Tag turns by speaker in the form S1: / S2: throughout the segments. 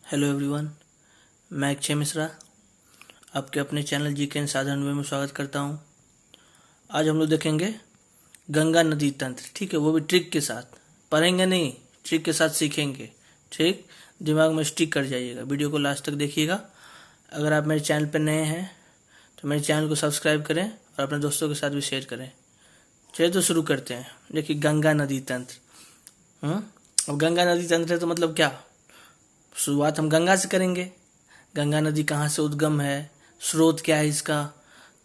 S1: Hello everyone, मैं अक्षय मिश्रा आपके अपने चैनल जीके साधारण में स्वागत करता हूं। आज हम लोग देखेंगे गंगा नदी तंत्र। ठीक है, वो भी ट्रिक के साथ पढ़ेंगे नहीं, ट्रिक के साथ सीखेंगे। ठीक, दिमाग में स्टिक कर जाइएगा। वीडियो को लास्ट तक देखिएगा। अगर आप मेरे चैनल पर नए हैं तो मेरे चैनल को सब्सक्राइब करें और अपने दोस्तों के साथ भी शेयर करें। चलिए तो शुरू करते हैं। देखिए, गंगा नदी तंत्र। अब गंगा नदी तंत्र है तो मतलब क्या, शुरुआत हम गंगा से करेंगे। गंगा नदी कहाँ से उद्गम है, स्रोत क्या है इसका।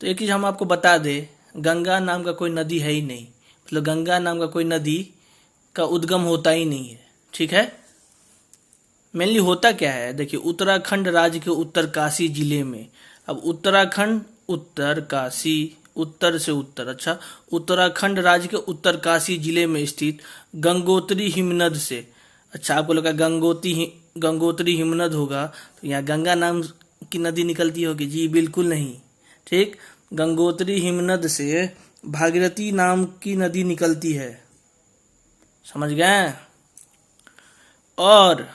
S1: तो एक चीज हम आपको बता दें, गंगा नाम का कोई नदी है ही नहीं। मतलब गंगा नाम का कोई नदी का उद्गम होता ही नहीं है। ठीक है, मेनली होता क्या है, देखिए उत्तराखंड राज्य के उत्तरकाशी जिले में। अब उत्तराखंड, उत्तरकाशी, उत्तर से उत्तर, अच्छा, उत्तराखंड राज्य के उत्तरकाशी जिले में स्थित गंगोत्री हिमनद से, अच्छा आपको लगा गंगोत्री हिमनद होगा तो यहाँ गंगा नाम की नदी निकलती होगी? जी बिल्कुल नहीं। ठीक, गंगोत्री हिमनद से भागीरथी नाम की नदी निकलती है, समझ गए। और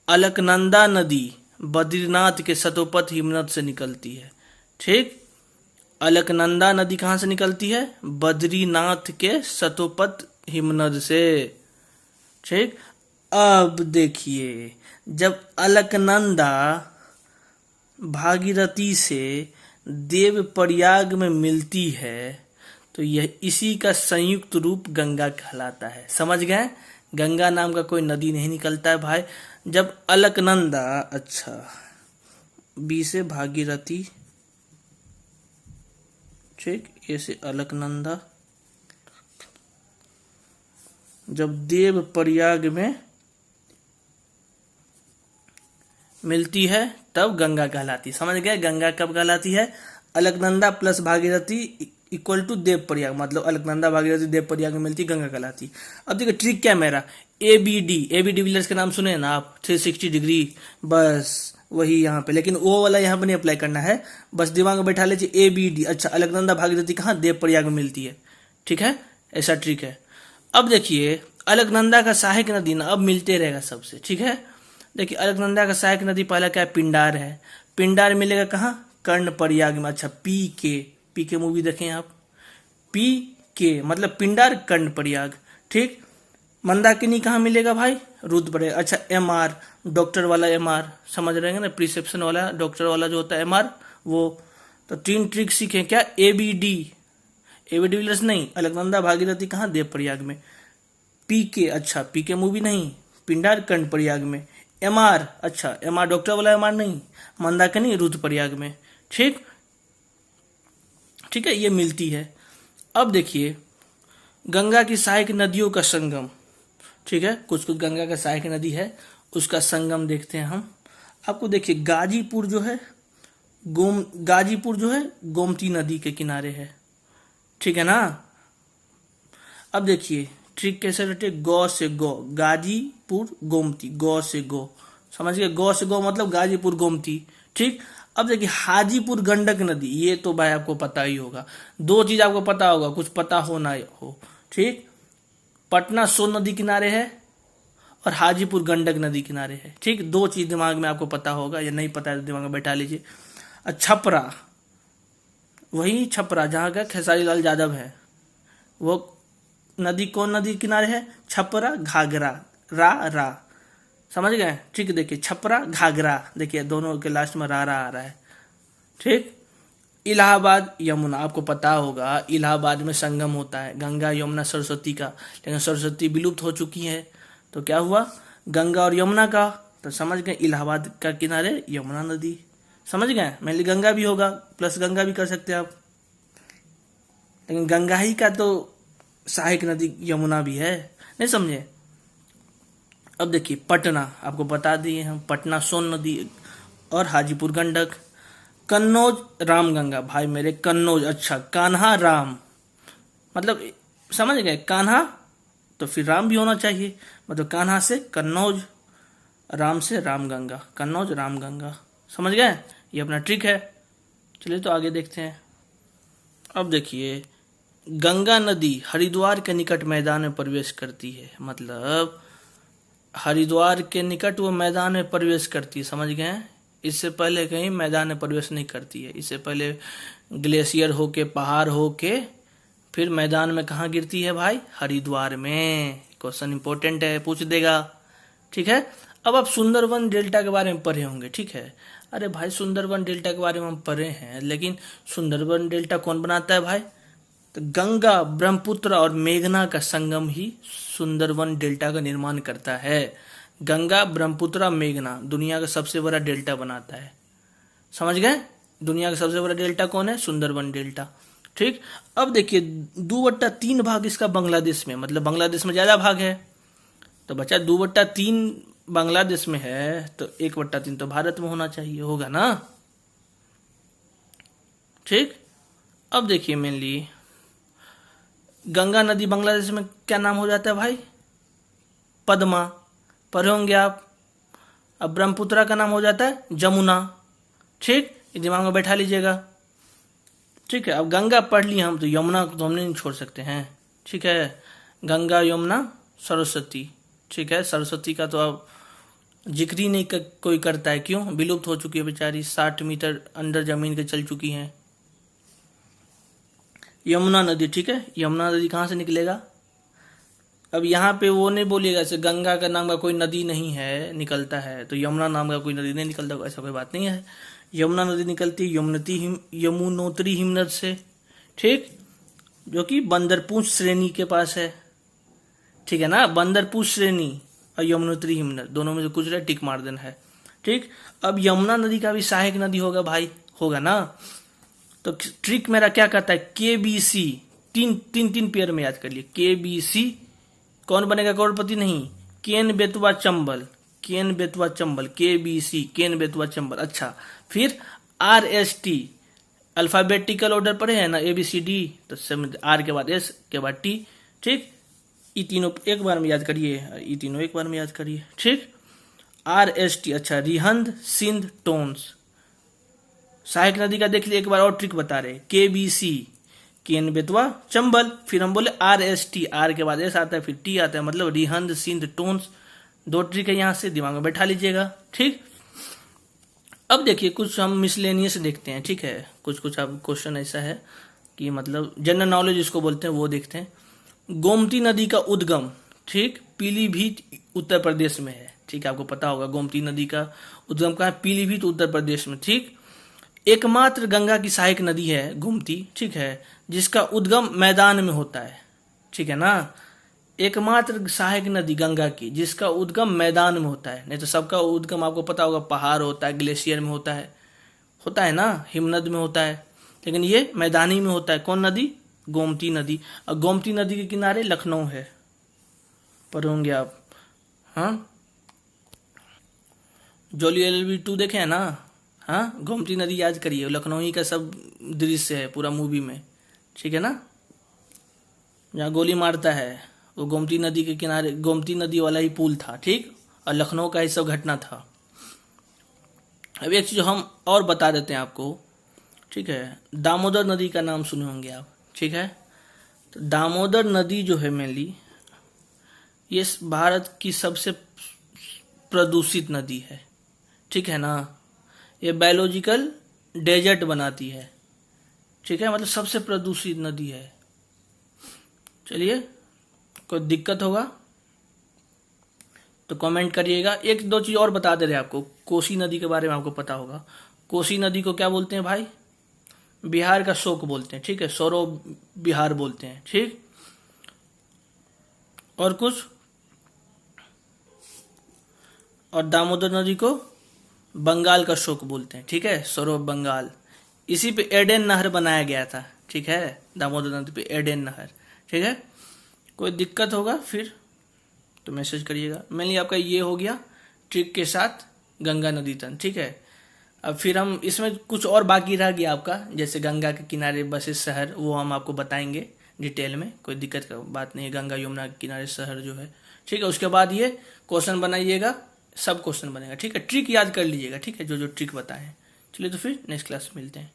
S1: अलकनंदा नदी बद्रीनाथ के सतोपथ हिमनद से निकलती है। ठीक, अलकनंदा नदी कहाँ से निकलती है? बद्रीनाथ के सतोपथ हिमनद से। ठीक, अब देखिए, जब अलकनंदा भागीरथी से देवप्रयाग में मिलती है तो यह इसी का संयुक्त रूप गंगा कहलाता है। समझ गए, गंगा नाम का कोई नदी नहीं निकलता है भाई। जब अलकनंदा, अच्छा, बी से भागीरथी, ठीक, ये से अलकनंदा, जब देवप्रयाग में मिलती है तब गंगा कहलाती है। समझ गए, गंगा कब कहलाती है? Alaknanda plus Bhagirathi equal to Devprayag, मतलब अलकनंदा भागीरथी देवप्रयाग में मिलती, गंगा कहलाती। अब देखिए ट्रिक क्या मेरा, ए बी डिविलियर्स के नाम सुने ना आप, 360 डिग्री, बस वही यहाँ पे, लेकिन वो वाला यहाँ पे नहीं अप्लाई करना है, बस दिमाग में बैठा लीजिए ABD। अच्छा, अलकनंदा भागीरथी कहाँ? देवप्रयाग में मिलती है। ठीक है, ऐसा ट्रिक है। अब देखिए, अलकनंदा का सहायक नदी ना अब मिलते रहेगा सबसे। ठीक है, देखिए अलकनंदा का सहायक नदी पहला क्या है? पिंडार है। पिंडार मिलेगा कहाँ? कर्णप्रयाग में। अच्छा, पी के मूवी देखें आप, पी के मतलब पिंडार, कर्णप्रयाग। ठीक, मंदाकिनी कहाँ मिलेगा भाई? रुद्रप्रयाग। अच्छा, MR, डॉक्टर वाला MR, समझ रहे हैं ना, प्रिसेप्शन वाला, डॉक्टर वाला जो होता है MR, वो। तो 3 ट्रिक सीखे क्या? ABD डिविलियर्स नहीं, अलकनंदा भागीरथी कहाँ? देवप्रयाग में। PK, अच्छा PK मूवी नहीं, पिंडार कर्णप्रयाग में। MR, अच्छा MR डॉक्टर वाला MR नहीं, मंदाकिनी रुद्रप्रयाग में। ठीक, ठीक है, ये मिलती है। अब देखिए गंगा की सहायक नदियों का संगम। ठीक है, कुछ कुछ गंगा का सहायक नदी है, उसका संगम देखते हैं हम। आपको देखिए गाजीपुर जो है, गाजीपुर जो है गोमती नदी के किनारे है। ठीक है ना। अब देखिए ट्रिक कैसे रटे, गौ से गौ, गाजीपुर गोमती, गौ से गौ, समझ गए, गौ से गौ मतलब गाजीपुर गोमती। ठीक, अब देखिए हाजीपुर गंडक नदी, ये तो भाई आपको पता ही होगा। 2 चीज आपको पता होगा, कुछ पता हो ना हो। ठीक, पटना सोन नदी किनारे है और हाजीपुर गंडक नदी किनारे है। ठीक, 2 चीज दिमाग में आपको पता होगा, या नहीं पता है तो दिमाग में बैठा लीजिए। छपरा, वही छपरा जहां का खेसारी लाल यादव है, वो नदी कौन नदी किनारे है? छपरा घाघरा, रा, समझ गए। ठीक, देखिए छपरा घाघरा, देखिए दोनों के लास्ट में रा आ रहा है। ठीक, इलाहाबाद यमुना, आपको पता होगा इलाहाबाद में संगम होता है गंगा यमुना सरस्वती का, लेकिन सरस्वती विलुप्त हो चुकी है, तो क्या हुआ? गंगा और यमुना का, तो समझ गए इलाहाबाद का किनारे यमुना नदी। समझ गए, मेनली गंगा भी होगा, प्लस गंगा भी कर सकते हैं आप, लेकिन गंगा ही का तो सहायक नदी यमुना भी है, नहीं समझे। अब देखिए पटना, आपको बता दिए हम, पटना सोन नदी और हाजीपुर गंडक। कन्नौज रामगंगा, भाई मेरे कन्नौज, अच्छा कान्हा राम, मतलब समझ गए, कान्हा तो फिर राम भी होना चाहिए, मतलब कान्हा से कन्नौज, राम से रामगंगा, कन्नौज रामगंगा। समझ गए, ये अपना ट्रिक है। चलिए तो आगे देखते हैं। अब देखिए गंगा नदी हरिद्वार के निकट मैदान में प्रवेश करती है, मतलब हरिद्वार के निकट वो मैदान में प्रवेश करती है, समझ गए हैं। इससे पहले कहीं मैदान में प्रवेश नहीं करती है, इससे पहले ग्लेशियर होके, पहाड़ होके, फिर मैदान में कहाँ गिरती है भाई, हरिद्वार में। क्वेश्चन इंपॉर्टेंट है, पूछ देगा, ठीक है। अब आप सुंदरबन डेल्टा के बारे में पढ़े होंगे, ठीक है। अरे भाई सुंदरबन डेल्टा के बारे में हम पढ़े हैं, लेकिन सुंदरबन डेल्टा कौन बनाता है भाई, तो गंगा, ब्रह्मपुत्र और मेघना का संगम ही सुंदरबन डेल्टा का निर्माण करता है। गंगा, ब्रह्मपुत्र, मेघना दुनिया का सबसे बड़ा डेल्टा बनाता है, समझ गए। दुनिया का सबसे बड़ा डेल्टा कौन है, सुंदरबन डेल्टा, ठीक। अब देखिए 2/3 भाग इसका बांग्लादेश में, मतलब बांग्लादेश में ज्यादा भाग है, तो बच्चा 2/3 बांग्लादेश में है, तो 1/3 तो भारत में होना चाहिए, होगा ना, ठीक। अब देखिए मेनली गंगा नदी बांग्लादेश में क्या नाम हो जाता है भाई, पद्मा, पढ़े होंगे आप। अब ब्रह्मपुत्रा का नाम हो जाता है जमुना, ठीक, ये दिमाग में बैठा लीजिएगा, ठीक है। अब गंगा पढ़ लिए हम, तो यमुना को तो हमने नहीं छोड़ सकते हैं, ठीक है। गंगा, यमुना, सरस्वती, ठीक है। सरस्वती का तो अब जिक्र ही नहीं कोई करता है, क्यों, विलुप्त हो चुकी है बेचारी, 60 मीटर अंडर जमीन के चल चुकी हैं। यमुना नदी, ठीक है, यमुना नदी कहाँ से निकलेगा। अब यहाँ पे वो नहीं बोलिएगा जैसे गंगा का नाम का कोई नदी नहीं है निकलता है, तो यमुना नाम का कोई नदी नहीं निकलता, ऐसा कोई बात नहीं है। यमुना नदी निकलती है यमुनोत्री हिमनद से, ठीक, जो कि बंदरपूंछ श्रेणी के पास है, ठीक है ना। बंदरपूंछ श्रेणी और यमुनोत्री हिमनद दोनों में से कुछ टिक मार देना है, ठीक। अब यमुना नदी का भी सहायक नदी होगा भाई, होगा ना। तो ट्रिक मेरा क्या कहता है, KBC, तीन पेयर में याद कर लिए। KBC कौन बनेगा करोड़पति, नहीं, केन बेतवा चंबल, केन बेतवा चंबल, KBC केन बेतवा चंबल। अच्छा, फिर RST, अल्फाबेटिकल ऑर्डर पढ़े हैं ना, ABCD, तो R के बाद S के बाद T, ठीक। ये तीनों एक बार में याद करिए, ये तीनों एक बार में याद करिए, ठीक। RST, अच्छा, रिहंद, सिंध, टोन्स। सहायक नदी का देख लिए, एक बार और ट्रिक बता रहे, KBC केन बेतवा चंबल, फिर हम बोले RST, R के बाद S आता है, फिर T आता है, मतलब रिहंद, सिंध, टोन्स। 2 ट्रिक है, यहां से दिमाग में बैठा लीजिएगा, ठीक। अब देखिए कुछ हम मिसलेनियस देखते हैं, ठीक है। कुछ अब क्वेश्चन ऐसा है कि मतलब जनरल नॉलेज इसको बोलते हैं, वो देखते हैं। गोमती नदी का उद्गम, ठीक, पीलीभीत उत्तर प्रदेश में है, ठीक है, आपको पता होगा गोमती नदी का उद्गम कहाँ है, पीलीभीत उत्तर प्रदेश में, ठीक। एकमात्र गंगा की सहायक नदी है गोमती, ठीक है, जिसका उद्गम मैदान में होता है, ठीक है ना। एकमात्र सहायक नदी गंगा की जिसका उद्गम मैदान में होता है, नहीं तो सबका उद्गम आपको पता होगा पहाड़ होता है, ग्लेशियर में होता है ना, हिमनद में होता है, लेकिन ये मैदानी में होता है। कौन नदी, गोमती नदी। और गोमती नदी के किनारे लखनऊ है, पढ़ होंगे आप, हाँ, जोली LLB 2 देखे हैं ना, हाँ, गोमती नदी याद करिए, लखनऊ ही का सब दृश्य है पूरा मूवी में, ठीक है ना। जहाँ गोली मारता है वो गोमती नदी के किनारे, गोमती नदी वाला ही पुल था, ठीक, और लखनऊ का ही सब घटना था। अब एक चीज हम और बता देते हैं आपको, ठीक है। दामोदर नदी का नाम सुने होंगे आप, ठीक है। तो दामोदर नदी जो है मेनली ये भारत की सबसे प्रदूषित नदी है, ठीक है ना। ये बायोलॉजिकल डेजर्ट बनाती है, ठीक है, मतलब सबसे प्रदूषित नदी है। चलिए, कोई दिक्कत होगा तो कमेंट करिएगा। 1-2 चीज और बता दे रहे आपको, कोसी नदी के बारे में आपको पता होगा। कोसी नदी को क्या बोलते हैं भाई, बिहार का शोक बोलते हैं, ठीक है, सौरव बिहार बोलते हैं, ठीक। और कुछ, और दामोदर नदी को बंगाल का शोक बोलते हैं, ठीक है, सौरव बंगाल। इसी पे एडेन नहर बनाया गया था, ठीक है, दामोदर नदी पे एडेन नहर, ठीक है। कोई दिक्कत होगा फिर तो मैसेज करिएगा। मेनली आपका ये हो गया ट्रिक के साथ गंगा नदी तन, ठीक है। अब फिर हम इसमें कुछ और बाकी रह गया आपका, जैसे गंगा के किनारे बसे शहर, वो हम आपको बताएंगे डिटेल में, कोई दिक्कत का बात नहीं है। गंगा यमुना के किनारे शहर जो है, ठीक है। उसके बाद ये क्वेश्चन बनाइएगा, सब क्वेश्चन बनेगा, ठीक है। ट्रिक याद कर लीजिएगा, ठीक है, जो ट्रिक बताए। चलिए तो फिर नेक्स्ट क्लास में मिलते हैं।